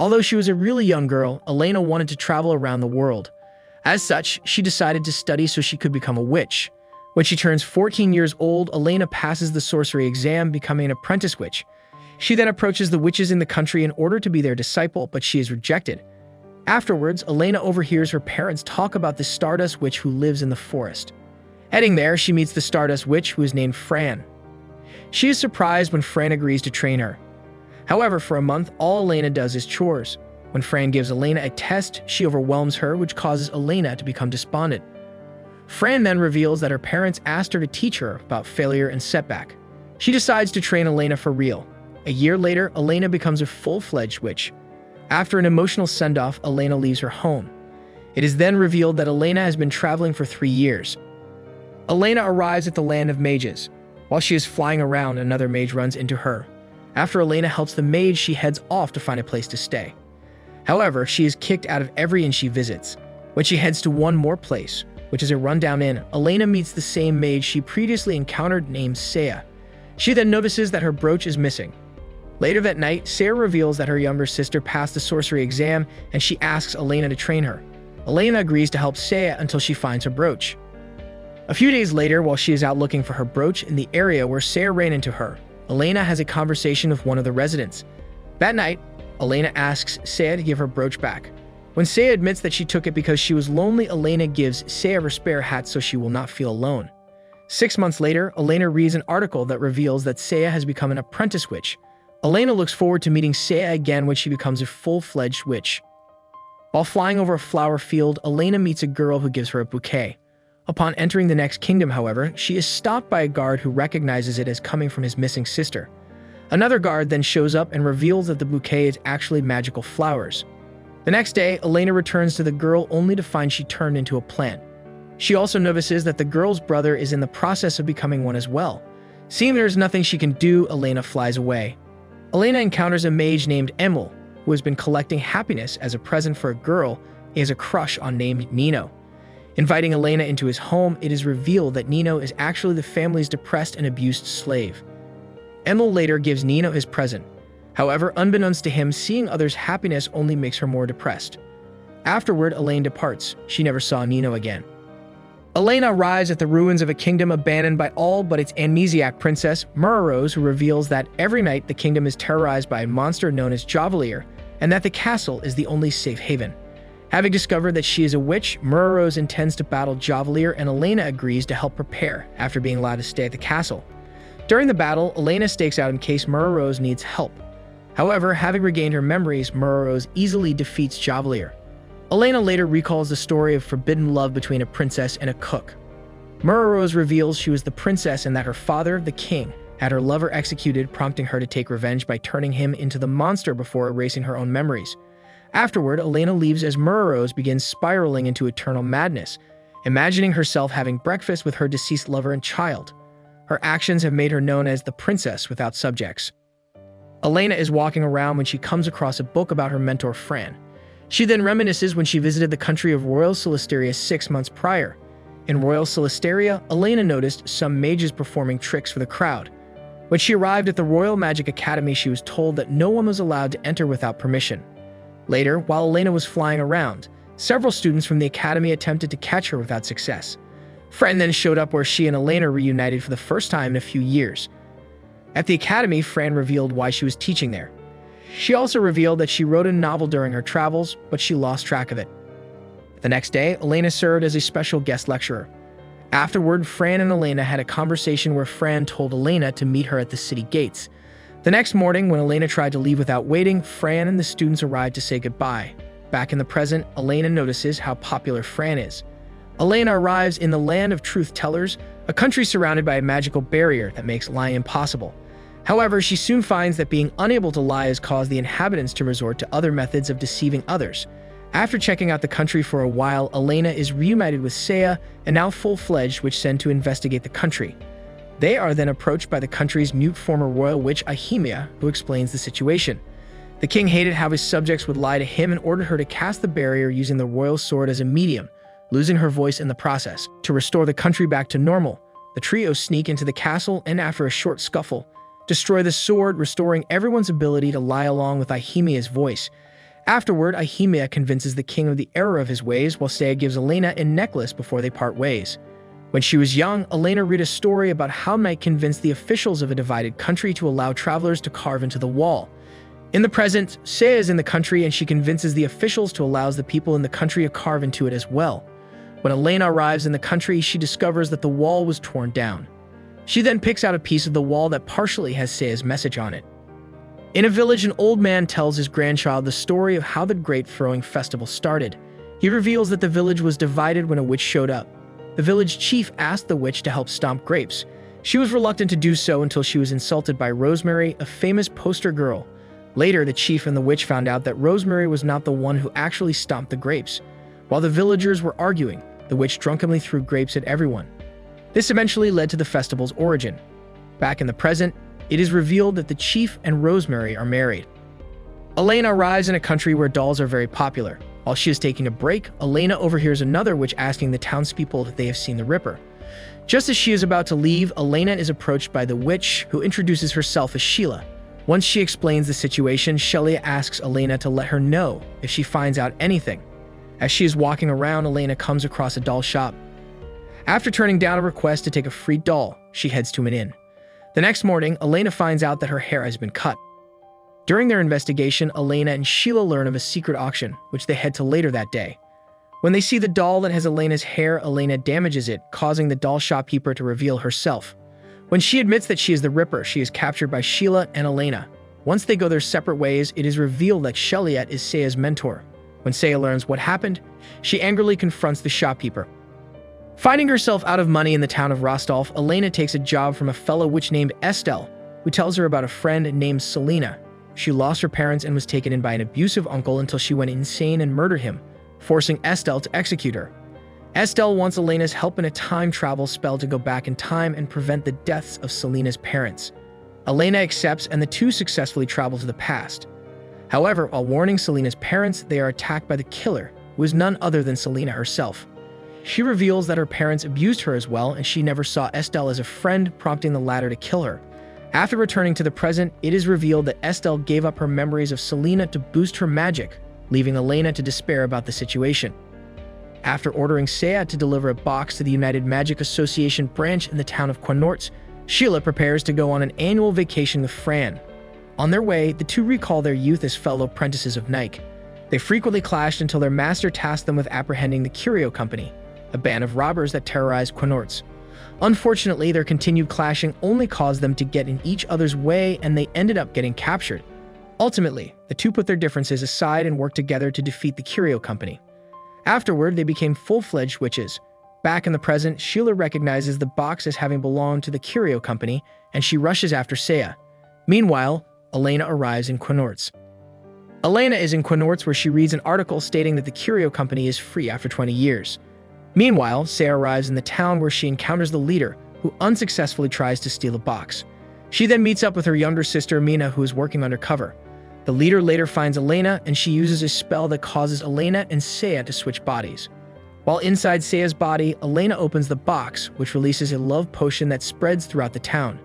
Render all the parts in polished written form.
Although she was a really young girl, Elena wanted to travel around the world. As such, she decided to study so she could become a witch. When she turns 14 years old, Elena passes the sorcery exam, becoming an apprentice witch. She then approaches the witches in the country in order to be their disciple, but she is rejected. Afterwards, Elena overhears her parents talk about the Stardust Witch who lives in the forest. Heading there, she meets the Stardust Witch, who is named Fran. She is surprised when Fran agrees to train her. However, for a month, all Elena does is chores. When Fran gives Elena a test, she overwhelms her, which causes Elena to become despondent. Fran then reveals that her parents asked her to teach her about failure and setback. She decides to train Elena for real. A year later, Elena becomes a full-fledged witch. After an emotional send-off, Elena leaves her home. It is then revealed that Elena has been traveling for 3 years. Elena arrives at the Land of Mages. While she is flying around, another mage runs into her. After Elena helps the mage, she heads off to find a place to stay. However, she is kicked out of every inn she visits. When she heads to one more place, which is a rundown inn, Elena meets the same mage she previously encountered named Saya. She then notices that her brooch is missing. Later that night, Saya reveals that her younger sister passed the sorcery exam and she asks Elena to train her. Elena agrees to help Saya until she finds her brooch. A few days later, while she is out looking for her brooch in the area where Saya ran into her, Elena has a conversation with one of the residents. That night, Elena asks Saya to give her brooch back. When Saya admits that she took it because she was lonely, Elena gives Saya her spare hat so she will not feel alone. 6 months later, Elena reads an article that reveals that Saya has become an apprentice witch. Elena looks forward to meeting Saya again when she becomes a full-fledged witch. While flying over a flower field, Elena meets a girl who gives her a bouquet. Upon entering the next kingdom, however, she is stopped by a guard who recognizes it as coming from his missing sister. Another guard then shows up and reveals that the bouquet is actually magical flowers. The next day, Elena returns to the girl only to find she turned into a plant. She also notices that the girl's brother is in the process of becoming one as well. Seeing there's nothing she can do, Elena flies away. Elena encounters a mage named Emil, who has been collecting happiness as a present for a girl he has a crush on named Nino. Inviting Elena into his home, it is revealed that Nino is actually the family's depressed and abused slave. Emil later gives Nino his present. However, unbeknownst to him, seeing others' happiness only makes her more depressed. Afterward, Elena departs. She never saw Nino again. Elena arrives at the ruins of a kingdom abandoned by all but its amnesiac princess, Murrorose, who reveals that every night the kingdom is terrorized by a monster known as Javelier, and that the castle is the only safe haven. Having discovered that she is a witch, Murrorose intends to battle Javelier, and Elena agrees to help prepare after being allowed to stay at the castle. During the battle, Elena stakes out in case Murrorose needs help. However, having regained her memories, Murrorose easily defeats Javelier. Elena later recalls the story of forbidden love between a princess and a cook. Murrorose reveals she was the princess and that her father, the king, had her lover executed, prompting her to take revenge by turning him into the monster before erasing her own memories. Afterward, Elena leaves as Murrorose begins spiraling into eternal madness, imagining herself having breakfast with her deceased lover and child. Her actions have made her known as the princess without subjects. Elena is walking around when she comes across a book about her mentor, Fran. She then reminisces when she visited the country of Royal Celisteria 6 months prior. In Royal Celisteria, Elena noticed some mages performing tricks for the crowd. When she arrived at the Royal Magic Academy, she was told that no one was allowed to enter without permission. Later, while Elena was flying around, several students from the academy attempted to catch her without success. Fran then showed up where she and Elena reunited for the first time in a few years. At the academy, Fran revealed why she was teaching there. She also revealed that she wrote a novel during her travels, but she lost track of it. The next day, Elena served as a special guest lecturer. Afterward, Fran and Elena had a conversation where Fran told Elena to meet her at the city gates. The next morning, when Elena tried to leave without waiting, Fran and the students arrived to say goodbye. Back in the present, Elena notices how popular Fran is. Elena arrives in the land of truth tellers, a country surrounded by a magical barrier that makes lying impossible. However, she soon finds that being unable to lie has caused the inhabitants to resort to other methods of deceiving others. After checking out the country for a while, Elena is reunited with Saya, and now full-fledged witch sent to investigate the country. They are then approached by the country's mute former royal witch, Ihemia, who explains the situation. The king hated how his subjects would lie to him and ordered her to cast the barrier using the royal sword as a medium, losing her voice in the process. To restore the country back to normal, the trio sneak into the castle and, after a short scuffle, destroy the sword, restoring everyone's ability to lie along with Ihemia's voice. Afterward, Ihemia convinces the king of the error of his ways, while Saya gives Elena a necklace before they part ways. When she was young, Elena read a story about how Night convinced the officials of a divided country to allow travelers to carve into the wall. In the present, Saya is in the country and she convinces the officials to allow the people in the country to carve into it as well. When Elena arrives in the country, she discovers that the wall was torn down. She then picks out a piece of the wall that partially has Saya's message on it. In a village, an old man tells his grandchild the story of how the Grape Throwing Festival started. He reveals that the village was divided when a witch showed up. The village chief asked the witch to help stomp grapes. She was reluctant to do so until she was insulted by Rosemary, a famous poster girl. Later, the chief and the witch found out that Rosemary was not the one who actually stomped the grapes. While the villagers were arguing, the witch drunkenly threw grapes at everyone. This eventually led to the festival's origin. Back in the present, it is revealed that the chief and Rosemary are married. Elena arrives in a country where dolls are very popular. While she is taking a break, Elena overhears another witch asking the townspeople if they have seen the Ripper. Just as she is about to leave, Elena is approached by the witch, who introduces herself as Sheila. Once she explains the situation, Shelia asks Elena to let her know if she finds out anything. As she is walking around, Elena comes across a doll shop. After turning down a request to take a free doll, she heads to an inn. The next morning, Elena finds out that her hair has been cut. During their investigation, Elena and Sheila learn of a secret auction, which they head to later that day. When they see the doll that has Elena's hair, Elena damages it, causing the doll shopkeeper to reveal herself. When she admits that she is the Ripper, she is captured by Sheila and Elena. Once they go their separate ways, it is revealed that Sheliet is Saya's mentor. When Saya learns what happened, she angrily confronts the shopkeeper. Finding herself out of money in the town of Rostov, Elena takes a job from a fellow witch named Estelle, who tells her about a friend named Selena. She lost her parents and was taken in by an abusive uncle until she went insane and murdered him, forcing Estelle to execute her. Estelle wants Elena's help in a time travel spell to go back in time and prevent the deaths of Selena's parents. Elena accepts and the two successfully travel to the past. However, while warning Selena's parents, they are attacked by the killer, who is none other than Selena herself. She reveals that her parents abused her as well, and she never saw Estelle as a friend, prompting the latter to kill her. After returning to the present, it is revealed that Estelle gave up her memories of Selena to boost her magic, leaving Elena to despair about the situation. After ordering Saya to deliver a box to the United Magic Association branch in the town of Quanorts, Sheila prepares to go on an annual vacation with Fran. On their way, the two recall their youth as fellow apprentices of Nike. They frequently clashed until their master tasked them with apprehending the Curio Company, a band of robbers that terrorized Quanorts. Unfortunately, their continued clashing only caused them to get in each other's way, and they ended up getting captured. Ultimately, the two put their differences aside and worked together to defeat the Curio Company. Afterward, they became full-fledged witches. Back in the present, Sheila recognizes the box as having belonged to the Curio Company, and she rushes after Saya. Meanwhile, Elena arrives in Quanorts. Elena is in Quanorts, where she reads an article stating that the Curio Company is free after 20 years. Meanwhile, Saya arrives in the town where she encounters the leader, who unsuccessfully tries to steal a box. She then meets up with her younger sister, Mina, who is working undercover. The leader later finds Elena, and she uses a spell that causes Elena and Saya to switch bodies. While inside Saya's body, Elena opens the box, which releases a love potion that spreads throughout the town.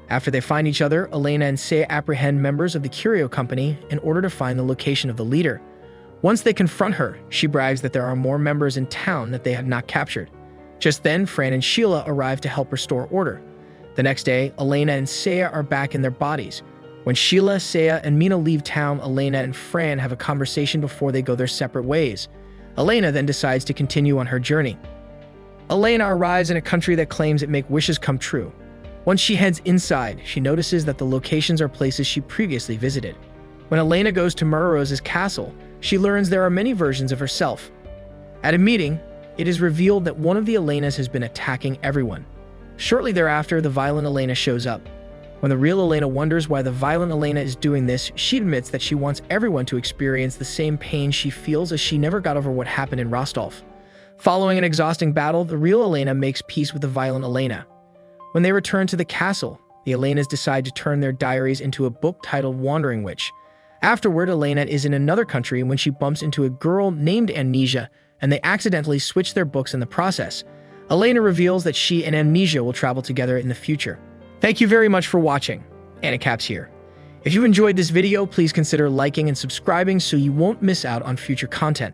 After they find each other, Elena and Saya apprehend members of the Curio Company in order to find the location of the leader. Once they confront her, she brags that there are more members in town that they have not captured. Just then, Fran and Sheila arrive to help restore order. The next day, Elena and Saya are back in their bodies. When Sheila, Saya, and Mina leave town, Elena and Fran have a conversation before they go their separate ways. Elena then decides to continue on her journey. Elena arrives in a country that claims it makes wishes come true. Once she heads inside, she notices that the locations are places she previously visited. When Elena goes to Murarose's castle, she learns there are many versions of herself. At a meeting, it is revealed that one of the Elenas has been attacking everyone. Shortly thereafter, the violent Elena shows up. When the real Elena wonders why the violent Elena is doing this, she admits that she wants everyone to experience the same pain she feels, as she never got over what happened in Rostov. Following an exhausting battle, the real Elena makes peace with the violent Elena. When they return to the castle, the Elenas decide to turn their diaries into a book titled Wandering Witch. Afterward, Elena is in another country when she bumps into a girl named Amnesia, and they accidentally switch their books in the process. Elena reveals that she and Amnesia will travel together in the future. Thank you very much for watching. Anicaps here. If you enjoyed this video, please consider liking and subscribing so you won't miss out on future content.